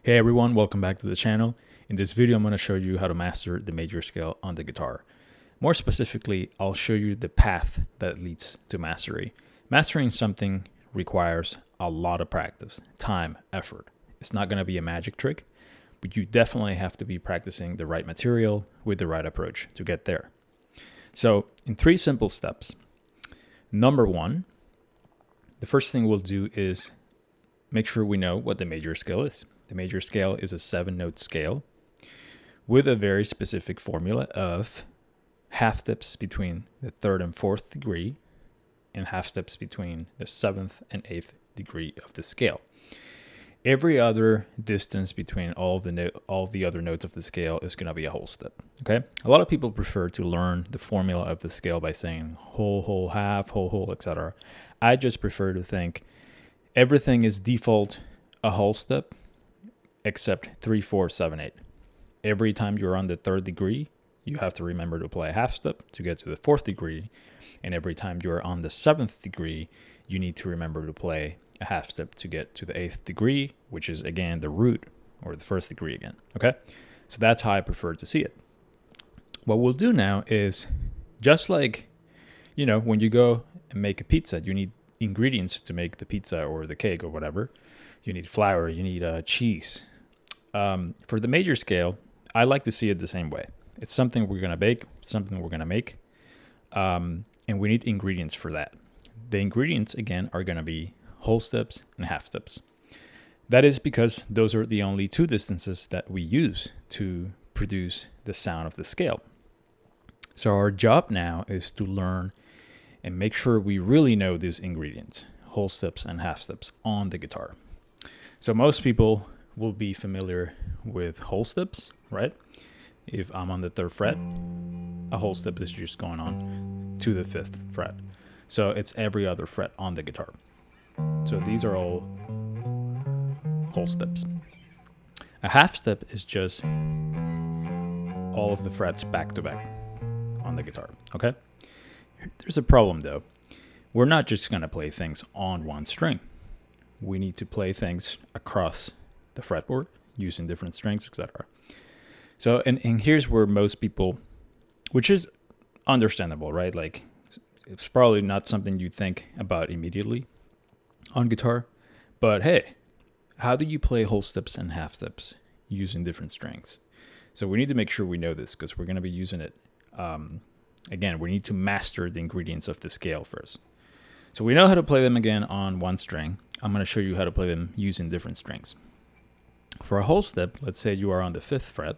Hey everyone, welcome back to the channel. In this video, I'm going to show you how to master the major scale on the guitar. More specifically, I'll show you the path that leads to mastery. Mastering something requires a lot of practice, time, effort. It's not going to be a magic trick, but you definitely have to be practicing the right material with the right approach to get there. So in 3 simple steps. Number 1, the first thing we'll do is make sure we know what the major scale is. The major scale is a 7-note scale with a very specific formula of half steps between the 3rd and 4th degree and half steps between the 7th and 8th degree of the scale. Every other distance between all of the other notes of the scale is going to be a whole step. Okay. A lot of people prefer to learn the formula of the scale by saying whole, whole, half, whole, whole, etc. I just prefer to think everything is default a whole step, except 3, 4, 7, 8. Every time you're on the 3rd degree, you have to remember to play a half step to get to the 4th degree. And every time you're on the 7th degree, you need to remember to play a half step to get to the 8th degree, which is again the root or the 1st degree again. Okay. So that's how I prefer to see it. What we'll do now is just like, when you go and make a pizza, you need ingredients to make the pizza or the cake or whatever. You need flour, you need cheese. For the major scale, I like to see it the same way. It's something we're going to bake, something we're going to make, and we need ingredients for that. The ingredients, again, are going to be whole steps and half steps. That is because those are the only 2 distances that we use to produce the sound of the scale. So our job now is to learn and make sure we really know these ingredients, whole steps and half steps on the guitar. So most people will be familiar with whole steps, right? If I'm on the 3rd fret, a whole step is just going on to the 5th fret. So it's every other fret on the guitar. So these are all whole steps. A half step is just all of the frets back to back on the guitar, okay? There's a problem though. We're not just gonna play things on one string. We need to play things across the fretboard using different strings, etc. So, and here's where most people, which is understandable, right? Like, it's probably not something you think about immediately on guitar, but hey, how do you play whole steps and half steps using different strings? So we need to make sure we know this because we're going to be using it. Again, we need to master the ingredients of the scale first. So we know how to play them again on one string. I'm going to show you how to play them using different strings. For a whole step, let's say you are on the 5th fret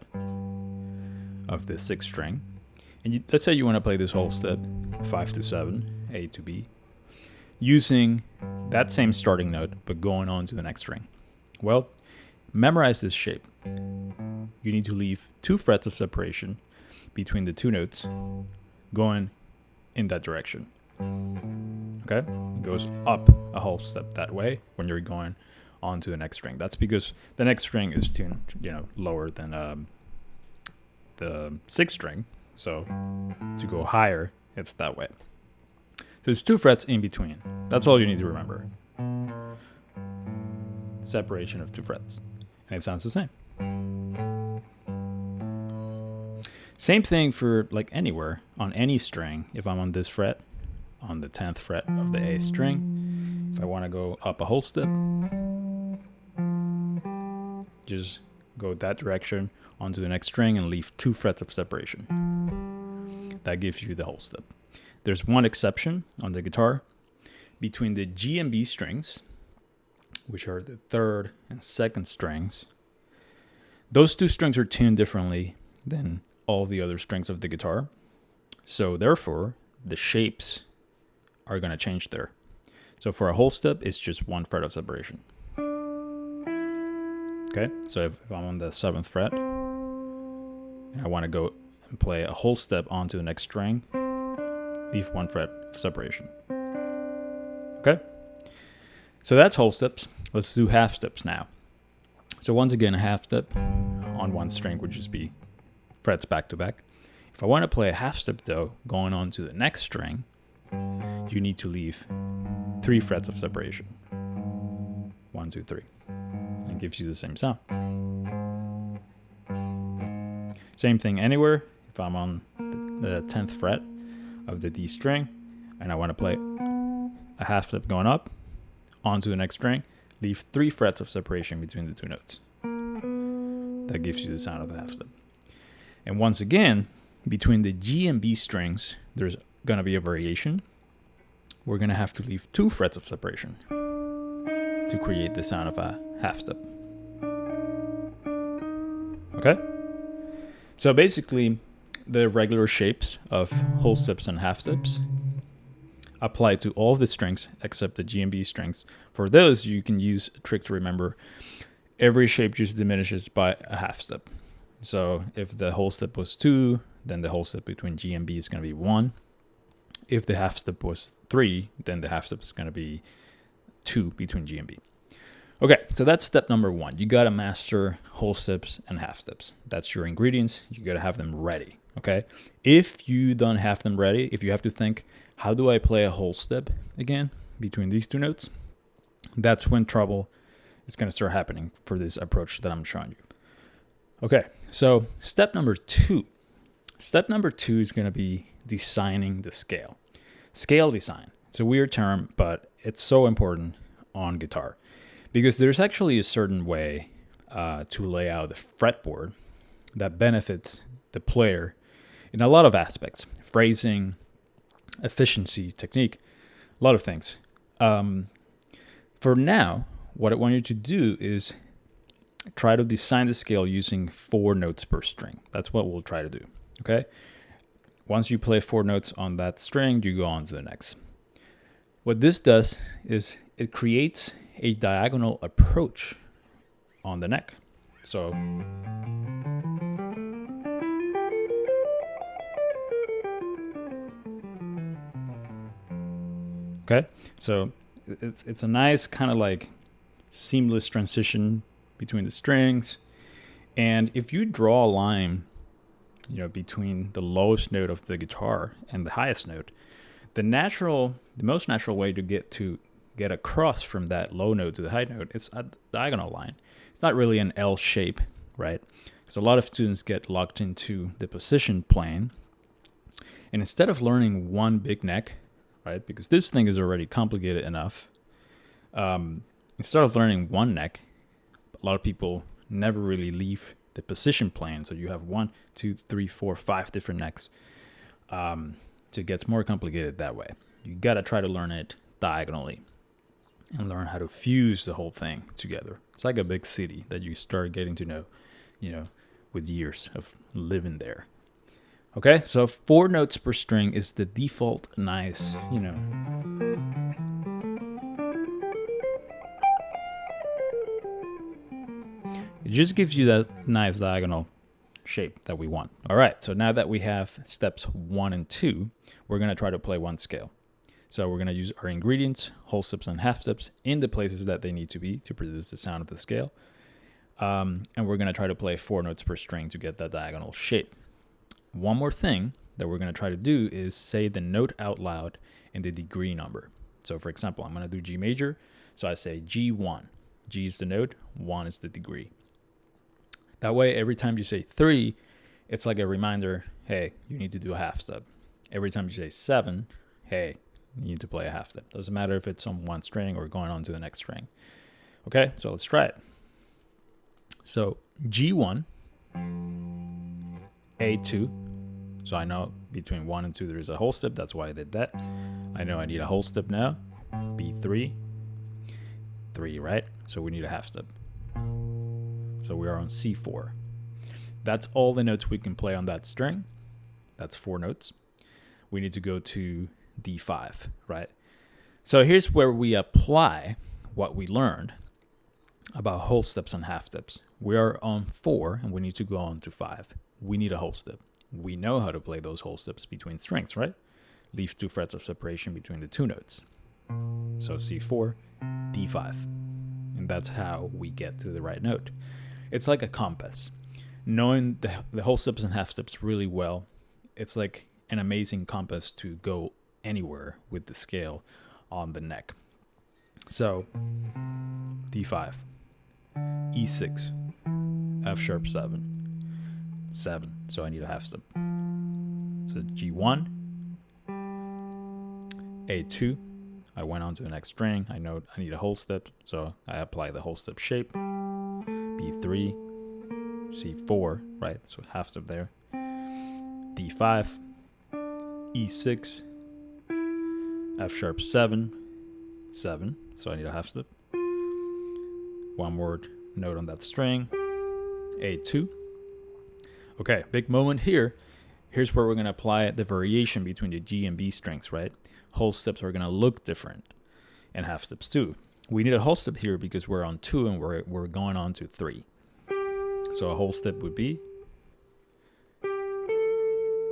of the 6th string. And let's say you want to play this whole step, 5 to 7, A to B, using that same starting note, but going on to the next string. Well, memorize this shape. You need to leave 2 frets of separation between the 2 notes going in that direction. Okay? It goes up a whole step that way when you're going on to the next string. That's because the next string is tuned, lower than the 6th string. So to go higher, it's that way. So it's 2 frets in between. That's all you need to remember. Separation of 2 frets. And it sounds the same. Same thing for like anywhere on any string. If I'm on this fret, on the 10th fret of the A string, if I want to go up a whole step, just go that direction onto the next string and leave 2 frets of separation. That gives you the whole step. There's one exception on the guitar. Between the G and B strings, which are the 3rd and 2nd strings, those 2 strings are tuned differently than all the other strings of the guitar. So therefore, the shapes are going to change there. So for a whole step, it's just 1 fret of separation. Okay, so if I'm on the 7th fret and I want to go and play a whole step onto the next string, leave 1 fret of separation. Okay, so that's whole steps. Let's do half steps now. So once again, a half step on one string would just be frets back to back. If I want to play a half step though, going on to the next string, you need to leave 3 frets of separation. 1, 2, 3. and gives you the same sound. Same thing anywhere. If I'm on the 10th fret of the D string and I want to play a half step going up onto the next string, leave 3 frets of separation between the 2 notes. That gives you the sound of the half step. And once again, between the G and B strings, there's going to be a variation. We're going to have to leave 2 frets of separation to create the sound of a half step. Okay? So basically, the regular shapes of whole steps and half steps apply to all the strings except the G and B strings. For those, you can use a trick to remember every shape just diminishes by a half step. So if the whole step was 2, then the whole step between G and B is going to be 1. If the half step was 3, then the half step is going to be 2 between G and B. Okay, so that's step number 1. You got to master whole steps and half steps. That's your ingredients. You got to have them ready, okay? If you don't have them ready, if you have to think, how do I play a whole step again between these 2 notes? That's when trouble is going to start happening for this approach that I'm showing you. Okay, so step number 2. Step number 2 is going to be designing the scale. Scale design. It's a weird term, but it's so important on guitar. Because there's actually a certain way to lay out the fretboard that benefits the player in a lot of aspects. Phrasing, efficiency, technique, a lot of things. For now, what I want you to do is try to design the scale using 4 notes per string. That's what we'll try to do, okay? Once you play 4 notes on that string, you go on to the next. What this does is it creates a diagonal approach on the neck. So okay, so it's a nice kind of like seamless transition between the strings. And if you draw a line, between the lowest note of the guitar and the highest note, the most natural way to get across from that low note to the high note, it's a diagonal line. It's not really an L shape, right? Because a lot of students get locked into the position plane. And instead of learning one big neck, right, because this thing is already complicated enough, instead of learning one neck, a lot of people never really leave the position plane. So you have 1, 2, 3, 4, 5 different necks. So it gets more complicated that way. You got to try to learn it diagonally and learn how to fuse the whole thing together. It's like a big city that you start getting to know, with years of living there. Okay, so 4 notes per string is the default nice, It just gives you that nice diagonal shape that we want. All right, so now that we have steps 1 and 2, we're going to try to play one scale. So we're going to use our ingredients, whole steps and half steps, in the places that they need to be to produce the sound of the scale. And we're going to try to play 4 notes per string to get that diagonal shape. One more thing that we're going to try to do is say the note out loud in the degree number. So for example, I'm going to do G major. So I say G1. G is the note, 1 is the degree. That way, every time you say 3, it's like a reminder, hey, you need to do a half step. Every time you say 7, hey, you need to play a half step. Doesn't matter if it's on one string or going on to the next string. Okay, so let's try it. So G1, A2. So I know between 1 and 2 there's a whole step. That's why I did that. I know I need a whole step now. B3, 3, right? So we need a half step. So we are on C4. That's all the notes we can play on that string. That's 4 notes. We need to go to D5, right? So here's where we apply what we learned about whole steps and half steps. We are on 4 and we need to go on to 5. We need a whole step. We know how to play those whole steps between strings, right? Leave 2 frets of separation between the 2 notes. So C4, D5. And that's how we get to the right note. It's like a compass. Knowing the whole steps and half steps really well, it's like an amazing compass to go anywhere with the scale on the neck. So D5. E6, F sharp 7, 7. So I need a half step. So G1, A2. I went on to the next string. I know I need a whole step, so I apply the whole step shape. B3, C4, right? So half step there. D5, E6, F sharp 7, 7. So I need a half step. One more note on that string. A2. Okay, big moment here. Here's where we're going to apply the variation between the G and B strings, right? Whole steps are going to look different, and half steps too. We need a whole step here because we're on 2 and we're going on to 3. So a whole step would be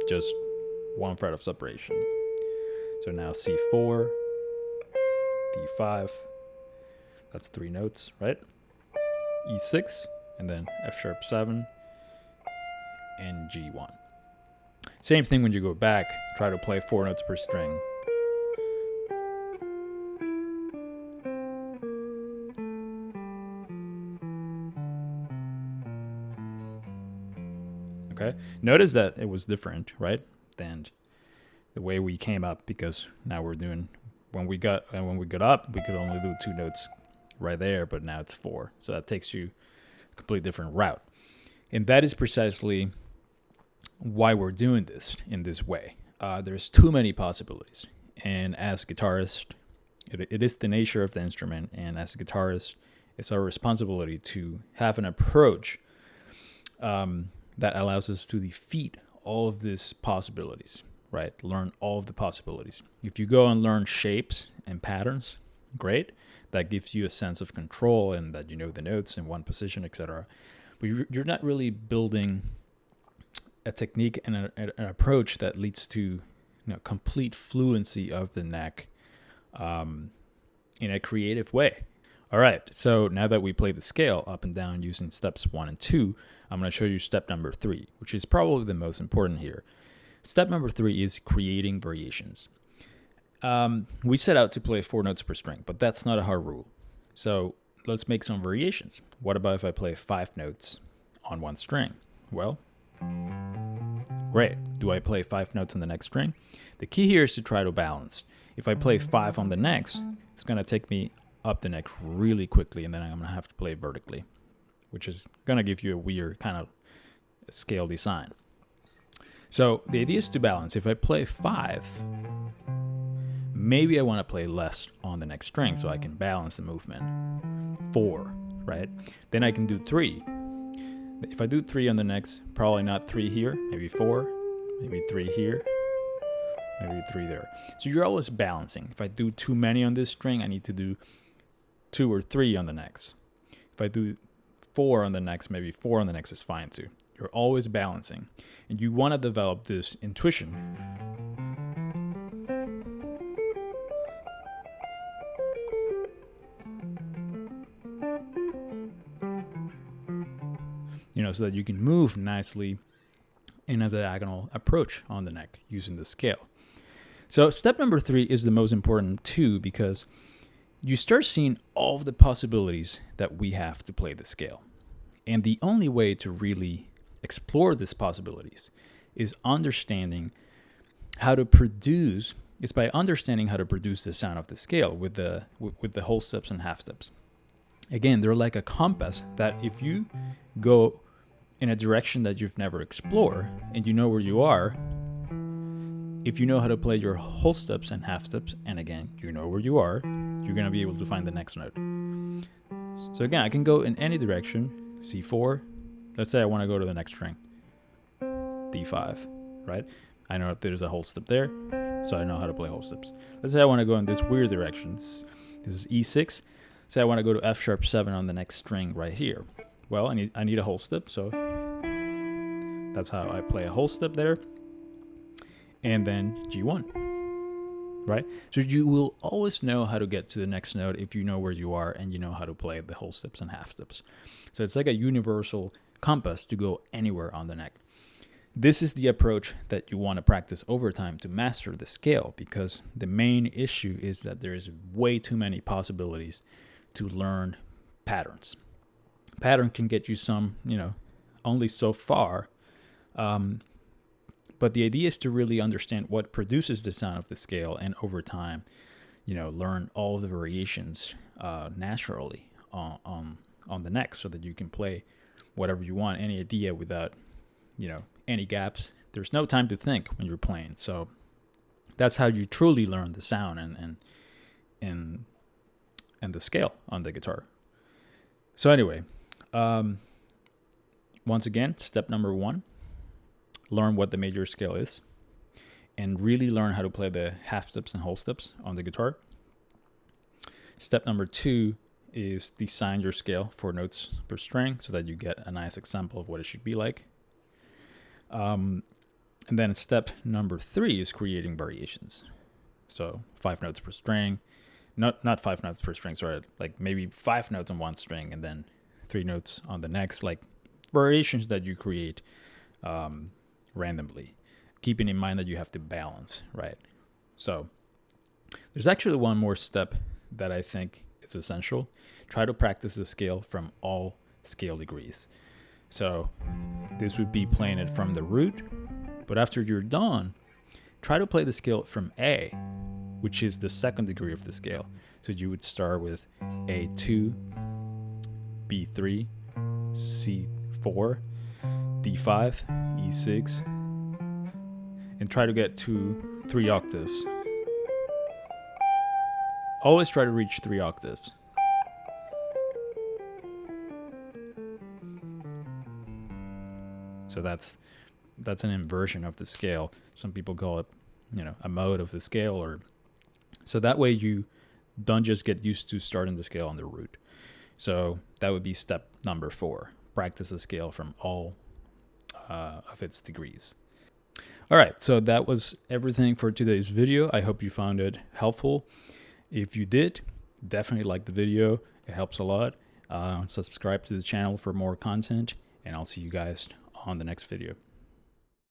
just 1 fret of separation. So now C4, D5, that's 3 notes, right? E6, and then F sharp 7, and G1. Same thing when you go back, try to play 4 notes per string. Okay, notice that it was different, right, than the way we came up, because now we're doing, when we got up, we could only do 2 notes right there, but now it's 4. So that takes you a completely different route. And that is precisely why we're doing this in this way. There's too many possibilities. And as guitarists, it is the nature of the instrument. And as a guitarist, it's our responsibility to have an approach that allows us to defeat all of these possibilities, right? Learn all of the possibilities. If you go and learn shapes and patterns, great. That gives you a sense of control and that you know the notes in one position, etc. But you're not really building a technique and an approach that leads to complete fluency of the neck in a creative way. All right, so now that we play the scale up and down using steps 1 and 2, I'm going to show you step number 3, which is probably the most important here. Step number 3 is creating variations. We set out to play 4 notes per string, but that's not a hard rule. So let's make some variations. What about if I play 5 notes on one string? Well, great. Do I play 5 notes on the next string? The key here is to try to balance. If I play 5 on the next, it's going to take me up the neck really quickly, and then I'm going to have to play vertically, which is going to give you a weird kind of scale design. So the idea is to balance. If I play 5, maybe I want to play less on the next string so I can balance the movement. 4, right? Then I can do 3. If I do 3 on the next, probably not 3 here, maybe 4, maybe 3 here, maybe 3 there. So you're always balancing. If I do too many on this string, I need to do 2 or 3 on the next. If I do 4 on the next, maybe 4 on the next is fine too. You're always balancing. And you want to develop this intuition. So that you can move nicely in a diagonal approach on the neck using the scale. So step number 3 is the most important too, because you start seeing all of the possibilities that we have to play the scale. And the only way to really explore these possibilities is understanding how to produce, is by understanding how to produce the sound of the scale with the whole steps and half steps. Again, they're like a compass that if you go in a direction that you've never explored and you know where you are, if you know how to play your whole steps and half steps, and again, you know where you are, you're going to be able to find the next note. So again, I can go in any direction. C4, let's say I want to go to the next string. D5, right? I know that there's a whole step there, so I know how to play whole steps. Let's say I want to go in this weird direction. This is E6. Say I want to go to F sharp 7 on the next string right here. Well, I need a whole step, so that's how I play a whole step there. And then G1, right? So you will always know how to get to the next note if you know where you are and you know how to play the whole steps and half steps. So it's like a universal compass to go anywhere on the neck. This is the approach that you want to practice over time to master the scale, because the main issue is that there is way too many possibilities to learn patterns. Pattern can get you some, only so far. But the idea is to really understand what produces the sound of the scale, and over time, learn all of the variations naturally on the neck, so that you can play whatever you want, any idea, without any gaps. There's no time to think when you're playing. So that's how you truly learn the sound and the scale on the guitar. So anyway, once again, step number 1, learn what the major scale is, and really learn how to play the half steps and whole steps on the guitar. Step number 2 is design your scale for notes per string, so that you get a nice example of what it should be like. And then step number 3 is creating variations. So 5 notes per string, not 5 notes per string, sorry, like maybe 5 notes on one string and then 3 notes on the next, like variations that you create randomly, keeping in mind that you have to balance, right? So there's actually one more step that I think is essential. Try to practice the scale from all scale degrees. So this would be playing it from the root, but after you're done, try to play the scale from A, which is the 2nd degree of the scale. So you would start with A2, B3, C4, D5, E6, and try to get to 3 octaves. Always try to reach 3 octaves. So that's an inversion of the scale. Some people call it, a mode of the scale, or so that way you don't just get used to starting the scale on the root. So that would be step number 4. Practice the scale from all of its degrees. All right, so that was everything for today's video. I hope you found it helpful. If you did, definitely like the video. It helps a lot. Subscribe to the channel for more content, and I'll see you guys on the next video.